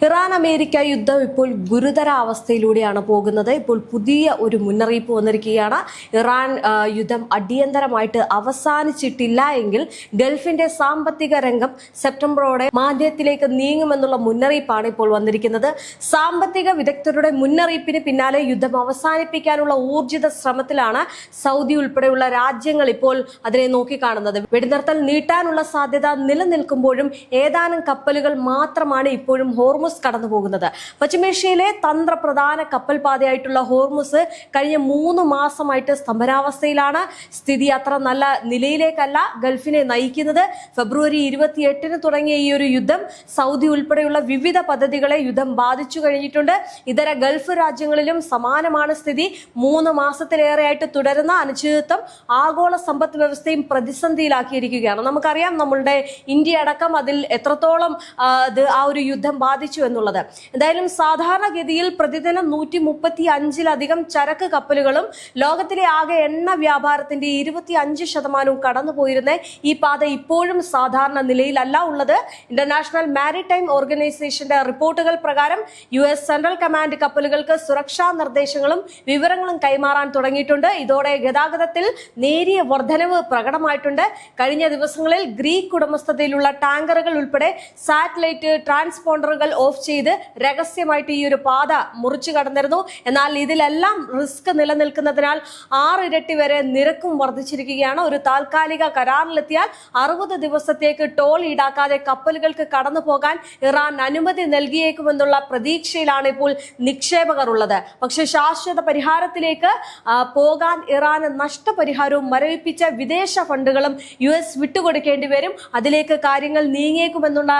Iran America യുദ്ധം ഇപ്പോൾ ഗുരുതര അവസ്ഥയിലൂടെയാണ് പോകുന്നത്. ഇപ്പോൾ പുതിയ ഒരു മുന്നറിയിപ്പ് വന്നിരിക്കുകയാണ്. ഇറാൻ യുദ്ധം അടിയന്തരമായിട്ട് അവസാനിച്ചിട്ടില്ല എങ്കിൽ ഗൾഫിന്റെ സാമ്പത്തിക രംഗം സെപ്റ്റംബറോടെ മാന്ദ്യത്തിലേക്ക് നീങ്ങുമെന്നുള്ള മുന്നറിയിപ്പാണ് ഇപ്പോൾ വന്നിരിക്കുന്നത്. സാമ്പത്തിക വിദഗ്ധരുടെ മുന്നറിയിപ്പിന് പിന്നാലെ യുദ്ധം അവസാനിപ്പിക്കാനുള്ള ഊർജിത ശ്രമത്തിലാണ് സൗദി ഉൾപ്പെടെയുള്ള രാജ്യങ്ങൾ ഇപ്പോൾ അതിനെ നോക്കിക്കാണുന്നത്. വെടിനിർത്തൽ നീട്ടാനുള്ള സാധ്യത നിലനിൽക്കുമ്പോഴും ഏതാനും കപ്പലുകൾ മാത്രമാണ് ഇപ്പോഴും ഹോർമുസ് കടന്നു പോകുന്നത്. പശ്ചിമേഷ്യയിലെ തന്ത്രപ്രധാന കപ്പൽ പാതയായിട്ടുള്ള ഹോർമുസ് കഴിഞ്ഞ 3 മാസമായിട്ട് സ്തംഭനാവസ്ഥയിലാണ്. സ്ഥിതി അത്ര നല്ല നിലയിലേക്കല്ല ഗൾഫിനെ നയിക്കുന്നത്. ഫെബ്രുവരി 28-ന് തുടങ്ങിയ ഈ ഒരു യുദ്ധം സൗദി ഉൾപ്പെടെയുള്ള വിവിധ പദ്ധതികളെ യുദ്ധം ബാധിച്ചു കഴിഞ്ഞിട്ടുണ്ട്. ഇതര ഗൾഫ് രാജ്യങ്ങളിലും സമാനമാണ് സ്ഥിതി. 3 മാസത്തിലേറെയായിട്ട് തുടരുന്ന അനിശ്ചിതത്വം ആഗോള സമ്പദ് വ്യവസ്ഥയും പ്രതിസന്ധിയിലാക്കിയിരിക്കുകയാണ്. നമുക്കറിയാം നമ്മളുടെ ഇന്ത്യ അടക്കം അതിൽ എത്രത്തോളം ആ ഒരു യുദ്ധം ബാധിച്ചു എന്നുള്ളത്. എന്തായാലും സാധാരണഗതിയിൽ പ്രതിദിനം 135-ലധികം ചരക്ക് കപ്പലുകളും ലോകത്തിലെ ആകെ എണ്ണ വ്യാപാരത്തിന്റെ 25% കടന്നുപോയിരുന്ന ഈ പാത ഇപ്പോഴും സാധാരണ നിലയിലല്ല ഉള്ളത്. ഇന്റർനാഷണൽ മാരിടൈം ഓർഗനൈസേഷന്റെ റിപ്പോർട്ടുകൾ പ്രകാരം US സെൻട്രൽ കമാൻഡ് കപ്പലുകൾക്ക് സുരക്ഷാ നിർദ്ദേശങ്ങളും വിവരങ്ങളും കൈമാറാൻ തുടങ്ങിയിട്ടുണ്ട്. ഇതോടെ ഗതാഗതത്തിൽ നേരിയ വർധനവ് പ്രകടമായിട്ടുണ്ട്. കഴിഞ്ഞ ദിവസങ്ങളിൽ ഗ്രീക്ക് ഉടമസ്ഥതയിലുള്ള ടാങ്കറുകൾ ഉൾപ്പെടെ സാറ്റലൈറ്റ് ട്രാൻസ്പോണ്ടറുകൾ ഓഫ് ചെയ്ത് രഹസ്യമായിട്ട് ഈ ഒരു പാത മുറിച്ചു കടന്നിരുന്നു. എന്നാൽ ഇതിലെല്ലാം റിസ്ക് നിലനിൽക്കുന്നതിനാൽ 6 ഇരട്ടി വരെ നിരക്കും വർദ്ധിച്ചിരിക്കുകയാണ്. ഒരു താൽക്കാലിക കരാറിലെത്തിയാൽ 60 ദിവസത്തേക്ക് ടോൾ ഈടാക്കാതെ കപ്പലുകൾക്ക് കടന്നു പോകാൻ ഇറാൻ അനുമതി നൽകിയേക്കുമെന്നുള്ള പ്രതീക്ഷയിലാണ് ഇപ്പോൾ നിക്ഷേപകർ ഉള്ളത്. പക്ഷെ ശാശ്വത പരിഹാരത്തിലേക്ക് പോകാൻ ഇറാന് നഷ്ടപരിഹാരവും മരവിപ്പിച്ച വിദേശ ഫണ്ടുകളും US വിട്ടുകൊടുക്കേണ്ടി വരും. അതിലേക്ക് കാര്യങ്ങൾ നീങ്ങിയേക്കുമെന്നുള്ള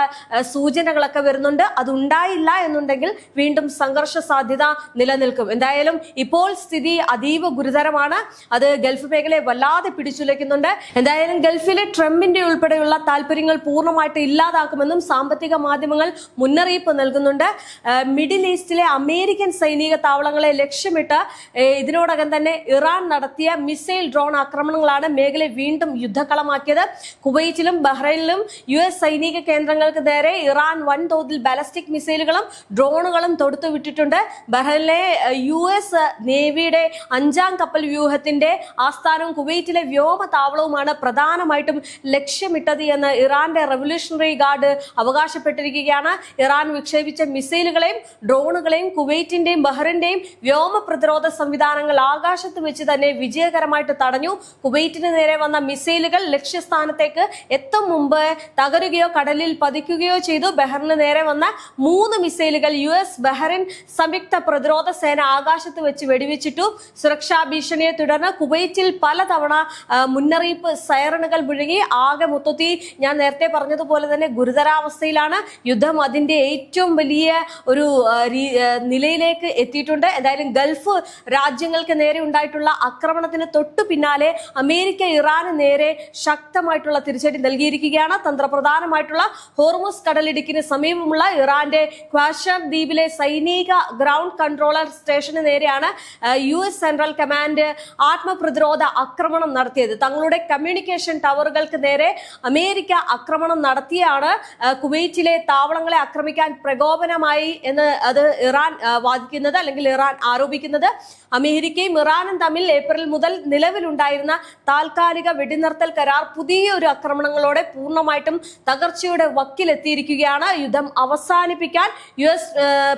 സൂചനകളൊക്കെ വരുന്നുണ്ട്. അതുണ്ടായില്ല എന്നുണ്ടെങ്കിൽ വീണ്ടും സംഘർഷ സാധ്യത നിലനിൽക്കും. എന്തായാലും ഇപ്പോൾ സ്ഥിതി അതീവ ഗുരുതരമാണ്. അത് ഗൾഫ് മേഖലയെ വല്ലാതെ പിടിച്ചുലയ്ക്കുന്നുണ്ട്. എന്തായാലും ഗൾഫിലെ ട്രംപിന്റെ ഉൾപ്പെടെയുള്ള താല്പര്യങ്ങൾ പൂർണ്ണമായിട്ട് ഇല്ലാതാക്കുമെന്നും സാമ്പത്തിക മാധ്യമങ്ങൾ മുന്നറിയിപ്പ് നൽകുന്നുണ്ട്. മിഡിൽ ഈസ്റ്റിലെ അമേരിക്കൻ സൈനിക താവളങ്ങളെ ലക്ഷ്യമിട്ട് ഇതിനോടകം തന്നെ ഇറാൻ നടത്തിയ മിസൈൽ ഡ്രോൺ ആക്രമണങ്ങളാണ് മേഖലയെ വീണ്ടും യുദ്ധക്കളമാക്കിയത്. കുവൈറ്റിലും ബഹ്റൈനിലും US സൈനിക കേന്ദ്രങ്ങൾക്ക് നേരെ ഇറാൻ വൻതോതിൽ ബാലിസ്റ്റിക് മിസൈലുകളും ഡ്രോണുകളും തൊടുത്തുവിട്ടിട്ടുണ്ട്. ബഹ്റൈനിലെ US നേവിയുടെ 5ാം കപ്പൽ വ്യൂഹത്തിന്റെ ആസ്ഥാനവും കുവൈറ്റിലെ വ്യോമ താവളവുമാണ് പ്രധാനമായിട്ടും ലക്ഷ്യമിട്ടത് എന്ന് ഇറാന്റെ റവല്യൂഷണറി ഗാർഡ് അവകാശപ്പെട്ടിരിക്കുകയാണ്. ഇറാൻ വിക്ഷേപിച്ച മിസൈലുകളെയും ഡ്രോണുകളെയും കുവൈറ്റിന്റെയും ബഹ്റിന്റെയും വ്യോമ പ്രതിരോധ സംവിധാനങ്ങൾ ആകാശത്ത് വെച്ച് തന്നെ വിജയകരമായിട്ട് തടഞ്ഞു. കുവൈറ്റിന് നേരെ വന്ന മിസൈലുകൾ ലക്ഷ്യസ്ഥാനത്തേക്ക് എത്തും മുമ്പ് തകരുകയോ കടലിൽ പതിക്കുകയോ ചെയ്തു. ബഹ്റിന് നേരെ വന്ന 3 മിസൈലുകൾ US ബഹ്റിൻ സംയുക്ത പ്രതിരോധ സേന ആകാശത്ത് വെച്ച് വെടിവെച്ചിട്ടു. സുരക്ഷാ ഭീഷണിയെ തുടർന്ന് കുവൈറ്റിൽ പലതവണ മുന്നറിയിപ്പ് സൈറണുകൾ മുഴങ്ങി. ആകെ മൊത്തത്തിൽ ഞാൻ നേരത്തെ പറഞ്ഞതുപോലെ തന്നെ ഗുരുതരാവസ്ഥയിലാണ് യുദ്ധം. അതിന്റെ ഏറ്റവും വലിയ ഒരു നിലയിലേക്ക് എത്തിയിട്ടുണ്ട്. എന്തായാലും ഗൾഫ് രാജ്യങ്ങൾക്ക് നേരെ ഉണ്ടായിട്ടുള്ള ആക്രമണത്തിന് തൊട്ടു പിന്നാലെ അമേരിക്ക ഇറാന് നേരെ ശക്തമായിട്ടുള്ള തിരിച്ചടി നൽകിയിരിക്കുകയാണ്. തന്ത്രപ്രധാനമായിട്ടുള്ള ഹോർമുസ് കടലിടുക്കിന് സമീപമുള്ള ഇറാന്റെ ക്വാഷർ ദ്വീപിലെ സൈനിക ഗ്രൗണ്ട് കൺട്രോളർ സ്റ്റേഷന് നേരെയാണ് US സെൻട്രൽ കമാൻഡ് ആത്മപ്രതിരോധ ആക്രമണം നടത്തിയത്. തങ്ങളുടെ കമ്മ്യൂണിക്കേഷൻ ടവറുകൾക്ക് നേരെ അമേരിക്ക ആക്രമണം നടത്തിയാണ് കുവൈറ്റിലെ താവളങ്ങളെ ആക്രമിക്കാൻ പ്രകോപനമായി എന്ന് അത് ഇറാൻ വാദിക്കുന്നത്, അല്ലെങ്കിൽ ഇറാൻ ആരോപിക്കുന്നത്. അമേരിക്കയും ഇറാനും തമ്മിൽ ഏപ്രിൽ മുതൽ നിലവിലുണ്ടായിരുന്ന താൽക്കാലിക വെടിനിർത്തൽ കരാർ പുതിയൊരു ആക്രമണങ്ങളോടെ പൂർണ്ണമായിട്ടും തകർച്ചയുടെ വക്കിലെത്തിയിരിക്കുകയാണ്. യുദ്ധം അവസാനിപ്പിക്കാൻ US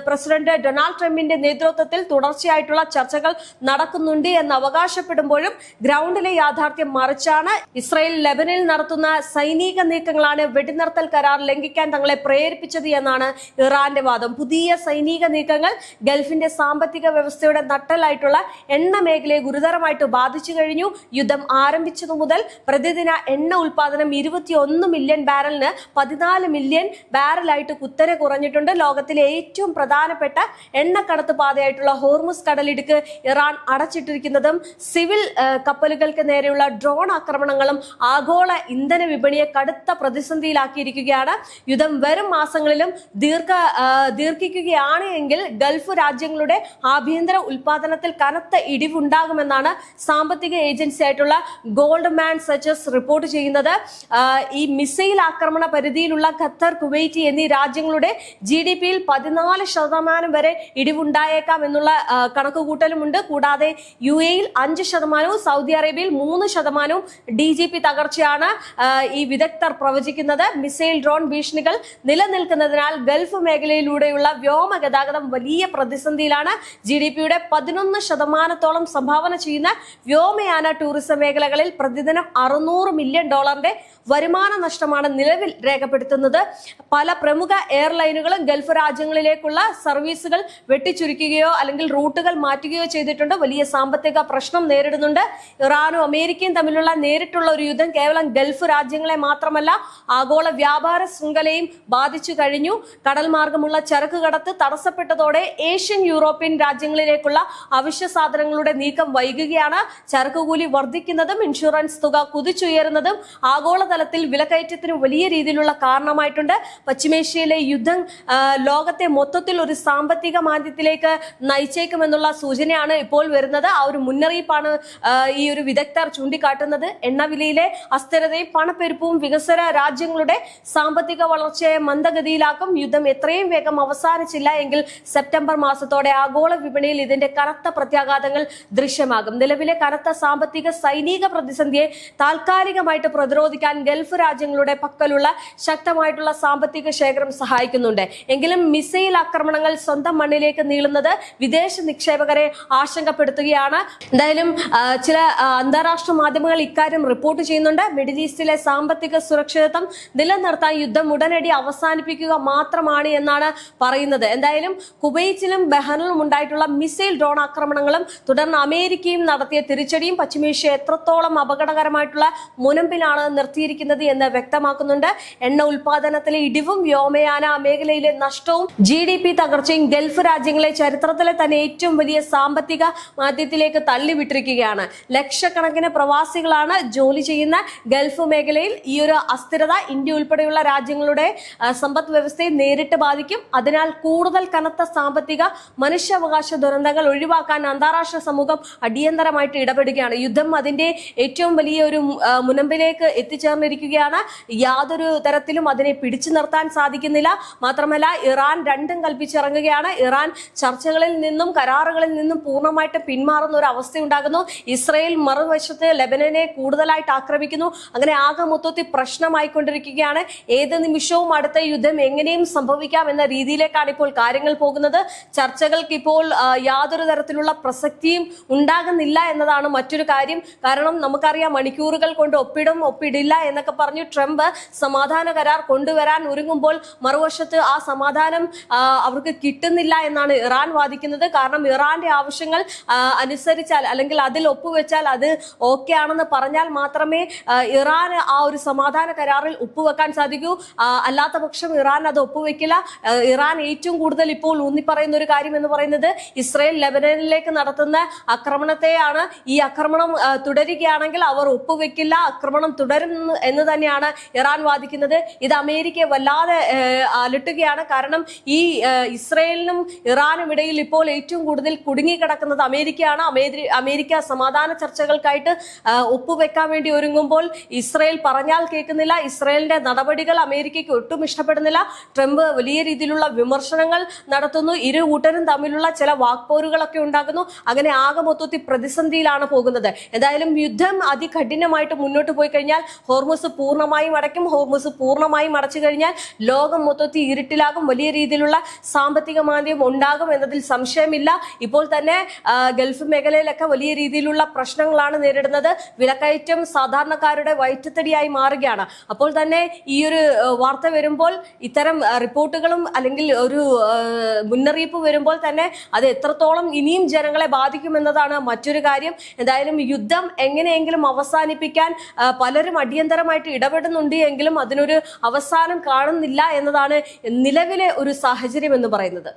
പ്രസിഡന്റ് ഡൊണാൾഡ് ട്രംപിന്റെ നേതൃത്വത്തിൽ തുടർച്ചയായിട്ടുള്ള ചർച്ചകൾ നടക്കുന്നുണ്ട് എന്ന് അവകാശപ്പെടുമ്പോഴും ഗ്രൗണ്ടിലെ യാഥാർത്ഥ്യം മറിച്ചാണ്. ഇസ്രായേൽ ലെബനിൽ നടത്തുന്ന സൈനിക നീക്കങ്ങളാണ് വെടിനിർത്തൽ കരാർ ലംഘിക്കാൻ തങ്ങളെ പ്രേരിപ്പിച്ചത് എന്നാണ് ഇറാന്റെ വാദം. പുതിയ സൈനിക നീക്കങ്ങൾ ഗൾഫിന്റെ സാമ്പത്തിക വ്യവസ്ഥയുടെ നട്ടലായിട്ടുള്ള എണ്ണ മേഖലയെ ഗുരുതരമായിട്ട് ബാധിച്ചു കഴിഞ്ഞു. യുദ്ധം ആരംഭിച്ചതു മുതൽ പ്രതിദിന എണ്ണ ഉൽപാദനം 21 മില്യൺ ബാരലിന് 14 മില്യൺ ബാരലായിട്ട് കുത്തനെ കുറഞ്ഞിട്ടുണ്ട്. ലോകത്തിലെ ഏറ്റവും പ്രധാനപ്പെട്ട എണ്ണക്കടത്ത് പാതയായിട്ടുള്ള ഹോർമുസ് കടലിടുക്ക് ഇറാൻ അടച്ചിട്ടിരിക്കുന്നതും സിവിൽ കപ്പലുകൾക്ക് നേരെയുള്ള ഡ്രോൺ ആക്രമണങ്ങളും ആഗോള ഇന്ധന വിപണിയെ കടുത്ത പ്രതിസന്ധിയിലാക്കിയിരിക്കുകയാണ്. യുദ്ധം വരും മാസങ്ങളിലും ദീർഘിക്കുകയാണ് എങ്കിൽ ഗൾഫ് രാജ്യങ്ങളുടെ ആഭ്യന്തര ഉൽപാദനത്തിൽ കനത്ത ഇടിവുണ്ടാകുമെന്നാണ് സാമ്പത്തിക ഏജൻസി ആയിട്ടുള്ള ഗോൾഡ്മാൻ സച്ചസ് റിപ്പോർട്ട് ചെയ്യുന്നത്. ഈ മിസൈൽ ആക്രമണ പരിധിയിലുള്ള ഖത്തർ, കുവൈറ്റ് എന്നീ രാജ്യങ്ങളുടെ GDP-യിൽ 14% വരെ ഇടിവുണ്ടായേക്കാം എന്നുള്ള കണക്കുകൂട്ടലുമുണ്ട്. കൂടാതെ UAE-യിൽ 5%, സൗദി അറേബ്യയിൽ 3% DGP തകർച്ചയാണ് ഈ വിദഗ്ധർ പ്രവചിക്കുന്നത്. മിസൈൽ ഡ്രോൺ ഭീഷണികൾ നിലനിൽക്കുന്നതിനാൽ ഗൾഫ് മേഖലയിലൂടെയുള്ള വ്യോമ ഗതാഗതം വലിയ പ്രതിസന്ധിയിലാണ്. GDP-യുടെ 11%-ഓളം സംഭാവന ചെയ്യുന്ന വ്യോമയാന ടൂറിസം മേഖലകളിൽ പ്രതിദിനം $600 മില്യൺ വരുമാന നഷ്ടമാണ് നിലവിൽ രേഖപ്പെടുത്തുന്നത്. പല പ്രമുഖ എയർലൈനുകളും ഗൾഫ് രാജ്യങ്ങളിലേക്കുള്ള സർവീസുകൾ വെട്ടിച്ചുരുക്കുകയോ അല്ലെങ്കിൽ റൂട്ടുകൾ മാറ്റുകയോ ചെയ്തിട്ടുണ്ട്. വലിയ സാമ്പത്തിക പ്രശ്നം നേരിടുന്നുണ്ട്. ഇറാനും അമേരിക്കയും തമ്മിലുള്ള നേരിട്ടുള്ള ഒരു യുദ്ധം കേവലം ഗൾഫ് രാജ്യങ്ങളെ മാത്രമല്ല ആഗോള വ്യാപാര ശൃംഖലയും ബാധിച്ചു കഴിഞ്ഞു. കടൽ മാർഗമുള്ള ചരക്ക് കടത്ത് തടസ്സപ്പെട്ടതോടെ ഏഷ്യൻ യൂറോപ്യൻ രാജ്യങ്ങളിലേക്കുള്ള അവശ്യ സാധനങ്ങളുടെ നീക്കം വൈകുകയാണ്. ചരക്കുകൂലി വർദ്ധിക്കുന്നതും ഇൻഷുറൻസ് തുക കുതിച്ചുയരുന്നതും ആഗോളതലത്തിൽ വിലക്കയറ്റത്തിന് വലിയ രീതിയിലുള്ള കാരണമായിട്ടുണ്ട്. പശ്ചിമേഷ്യയിലെ യുദ്ധം ലോകത്തെ മൊത്തത്തിൽ ഒരു സാമ്പത്തിക മാന്ദ്യത്തിലേക്ക് നയിച്ചേക്കുമെന്നുള്ള സൂചനയാണ് ഇപ്പോൾ വരുന്നത്. ആ ഒരു മുന്നറിയിപ്പാണ് ഈ ഒരു വിദഗ്ധർ ചൂണ്ടിക്കാട്ടുന്നത്. എണ്ണവിലയിലെ അസ്ഥിരതയും പണപ്പെരുപ്പവും വികസന രാജ്യങ്ങളുടെ സാമ്പത്തിക വളർച്ചയെ മന്ദഗതിയിലാക്കും. യുദ്ധം എത്രയും വേഗം അവസാനിച്ചില്ല എങ്കിൽ സെപ്റ്റംബർ മാസത്തോടെ ആഗോള വിപണിയിൽ ഇതിന്റെ കനത്ത പ്രത്യാഘാതങ്ങൾ ദൃശ്യമാകും. നിലവിലെ കനത്ത സാമ്പത്തിക സൈനിക പ്രതിസന്ധിയെ താൽക്കാലികമായിട്ട് പ്രതിരോധിക്കാൻ ഗൾഫ് രാജ്യങ്ങളുടെ പക്കലുള്ള ശക്തമായിട്ടുള്ള സാമ്പത്തിക ശേഖരം സഹായിക്കുന്നുണ്ട്. എങ്കിലും മിസൈൽ ആക്രമണങ്ങൾ സ്വന്തം മണ്ണിലേക്ക് നീളുന്നത് വിദേശ നിക്ഷേപകരെ ആശങ്കപ്പെടുത്തുകയാണ്. എന്തായാലും ചില അന്താരാഷ്ട്ര മാധ്യമങ്ങൾ ഇക്കാര്യം റിപ്പോർട്ട് ചെയ്യുന്നുണ്ട്. മിഡിൽ ഈസ്റ്റിലെ സാമ്പത്തിക സുരക്ഷിതത്വം നിലനിർത്താൻ യുദ്ധം ഉടനടി അവസാനിപ്പിക്കുക മാത്രമാണ് എന്നാണ് പറയുന്നത്. എന്തായാലും കുവൈറ്റിലും ബഹ്റൈനിലും ഉണ്ടായിട്ടുള്ള മിസൈൽ ഡ്രോൺ ആക്രമണങ്ങളും തുടർന്ന് അമേരിക്കയും നടത്തിയ തിരിച്ചടിയും പശ്ചിമേഷ്യ എത്രത്തോളം അപകടകരമായിട്ടുള്ള മുനമ്പിലാണ് നിർത്തിയിരിക്കുന്നത് എന്ന് വ്യക്തമാക്കുന്നുണ്ട്. എണ്ണ ഉൽപാദനത്തിലെ ഇടിവും വ്യോമയാന മേഖലയിലെ നഷ്ടവും GDP തകർച്ചയും ഗൾഫ് രാജ്യങ്ങളെ ചരിത്രത്തിലെ തന്നെ ഏറ്റവും വലിയ സാമ്പത്തിക മാന്ദ്യത്തിലേക്ക് തള്ളിവിട്ടിരിക്കുകയാണ്. ലക്ഷക്കണക്കിന് പ്രവാസികളാണ് ജോലി ചെയ്യുന്ന ഗൾഫ് മേഖലയിൽ. ഈ ഒരു അസ്ഥിരത ഇന്ത്യ ഉൾപ്പെടെയുള്ള രാജ്യങ്ങളുടെ സമ്പദ് വ്യവസ്ഥയെ നേരിട്ട് ബാധിക്കും. അതിനാൽ കൂടുതൽ കനത്ത സാമ്പത്തിക മനുഷ്യാവകാശ ദുരന്തങ്ങൾ ഒഴിവാക്കാൻ അന്താരാഷ്ട്ര സമൂഹം അടിയന്തരമായിട്ട് ഇടപെടുകയാണ്. യുദ്ധം അതിന്റെ ഏറ്റവും വലിയ ഒരു മുനമ്പിലേക്ക് എത്തിച്ചേർന്നിരിക്കുകയാണ്. യാതൊരു തരത്തിലും അതിനെ പിടിച്ചു നിർത്താൻ സാധിക്കുന്നില്ല. മാത്രമല്ല ഇറാൻ രണ്ടും കൽപ്പിച്ചിറങ്ങുകയാണ്. ഇറാൻ ചർച്ചകളിൽ നിന്നും കരാറുകളിൽ നിന്നും പൂർണ്ണമായിട്ട് പിന്മാറുന്ന ഒരു അവസ്ഥ ഉണ്ടാകുന്നു. ഇസ്രയേൽ മറുവശത്ത് ലെബനനെ കൂടുതലായിട്ട് ആക്രമിക്കുന്നു. അങ്ങനെ ആകെ മൊത്തത്തിൽ പ്രശ്നമായിക്കൊണ്ടിരിക്കുകയാണ്. ഏത് നിമിഷവും അടുത്ത യുദ്ധം എങ്ങനെയും സംഭവിക്കാം എന്ന രീതിയിലേക്കാണ് ഇപ്പോൾ കാര്യങ്ങൾ പോകുന്നത്. ചർച്ചകൾക്ക് ഇപ്പോൾ യാതൊരു തരത്തിലുള്ള പ്രസക്തിയും ഉണ്ടാകുന്നില്ല എന്നതാണ് മറ്റൊരു കാര്യം. കാരണം നമുക്കറിയാം മണിക്കൂറുകൾ കൊണ്ട് ഒപ്പിടില്ല എന്നൊക്കെ പറഞ്ഞു ട്രംപ് സമാധാന കരാർ കൊണ്ടുവരാൻ ഒരുങ്ങുമ്പോൾ മറുവശത്ത് ആ സമാധാനം അവർക്ക് കിട്ടുന്നില്ല എന്നാണ് ഇറാൻ വാദിക്കുന്നത്. കാരണം ഇറാന്റെ ആവശ്യങ്ങൾ അനുസരിച്ചാൽ അല്ലെങ്കിൽ അതിൽ ഒപ്പുവെച്ചാൽ അത് ഓക്കെ ആണെന്ന് പറഞ്ഞാൽ മാത്രമേ ഇറാൻ ആ ഒരു സമാധാന കരാറിൽ ഒപ്പുവെക്കാൻ സാധിക്കൂ. അല്ലാത്ത പക്ഷം ഇറാൻ അത് ഒപ്പുവെക്കില്ല. ഇറാൻ ഏറ്റവും കൂടുതൽ ഇപ്പോൾ ഊന്നിപ്പറയുന്ന ഒരു കാര്യം എന്ന് പറയുന്നത് ഇസ്രയേൽ ലെബനനിലേക്ക് നടത്തുന്ന ആക്രമണത്തെയാണ്. ഈ ആക്രമണം തുടരുകയാണെങ്കിൽ അവർ ഒപ്പുവെക്കില്ല, ആക്രമണം തുടരും എന്ന് തന്നെയാണ് ഇറാൻ വാദിക്കുന്നത്. ഇത് അമേരിക്കയെ വല്ലാതെ അലട്ടുകയാണ്. കാരണം ഈ ഇസ്രയേലിനും ഇറാനും ഇടയിൽ ഇപ്പോൾ ഏറ്റവും കൂടുതൽ കുടുങ്ങിക്കിടക്കുന്നത് അമേരിക്കയാണ്. അമേരിക്ക സമാധാന ചർച്ചകൾക്കായിട്ട് ഒപ്പുവെക്കാൻ വേണ്ടി ഒരുങ്ങുമ്പോൾ ഇസ്രയേൽ പറഞ്ഞാൽ കേൾക്കുന്നില്ല. ഇസ്രയേലിന്റെ നടപടികൾ അമേരിക്കയ്ക്ക് ഒട്ടും ഇഷ്ടപ്പെടുന്നില്ല. ട്രംപ് വലിയ രീതിയിലുള്ള വിമർശനങ്ങൾ നടത്തുന്നു. ഇരു കൂട്ടരും തമ്മിലുള്ള ചില വാക്പോരുകളൊക്കെ ഉണ്ടാകുന്നു. അങ്ങനെ ആകെ മൊത്തത്തിൽ പ്രതിസന്ധിയിലാണ് പോകുന്നത്. എന്തായാലും യുദ്ധം അതികഠിനമായിട്ട് മുന്നോട്ട് പോയി കഴിഞ്ഞാൽ ഹോർമുസ് പൂർണ്ണമായും അടയ്ക്കും. ഹോർമുസ് പൂർണ്ണമായും അടച്ചു കഴിഞ്ഞാൽ ലോകം മൊത്തത്തിൽ ഇരുട്ടിലാകും. വലിയ രീതിയിലുള്ള സാമ്പത്തിക മാന്ദ്യം ഉണ്ടാകും എന്നതിൽ സംശയമില്ല. ഇപ്പോൾ തന്നെ ഗൾഫ് മേഖലയിലൊക്കെ വലിയ രീതിയിലുള്ള പ്രശ്നങ്ങളാണ് നേരിടുന്നത്. വിലക്കയറ്റം സാധാരണക്കാരുടെ വയറ്റത്തടിയായി മാറുകയാണ്. അപ്പോൾ തന്നെ ഈ ഒരു വാർത്ത വരുമ്പോൾ, ഇത്തരം റിപ്പോർട്ടുകളും അല്ലെങ്കിൽ ഒരു മുന്നറിയിപ്പ് വരുമ്പോൾ തന്നെ അത് എത്രത്തോളം ഇനിയും ജനങ്ങളെ ബാധിക്കുമെന്നതാണ് മറ്റൊരു കാര്യം. എന്തായാലും യുദ്ധം എങ്ങനെയെങ്കിലും അവസാനിപ്പിക്കാൻ പലരും അടിയന്തരമായിട്ട് ഇടപെടുന്നുണ്ട് എങ്കിലും അതിനൊരു അവസാനം കാണുന്നില്ല എന്നതാണ് നിലവിലെ ഒരു സാഹചര്യം എന്ന് പറയുന്നത്.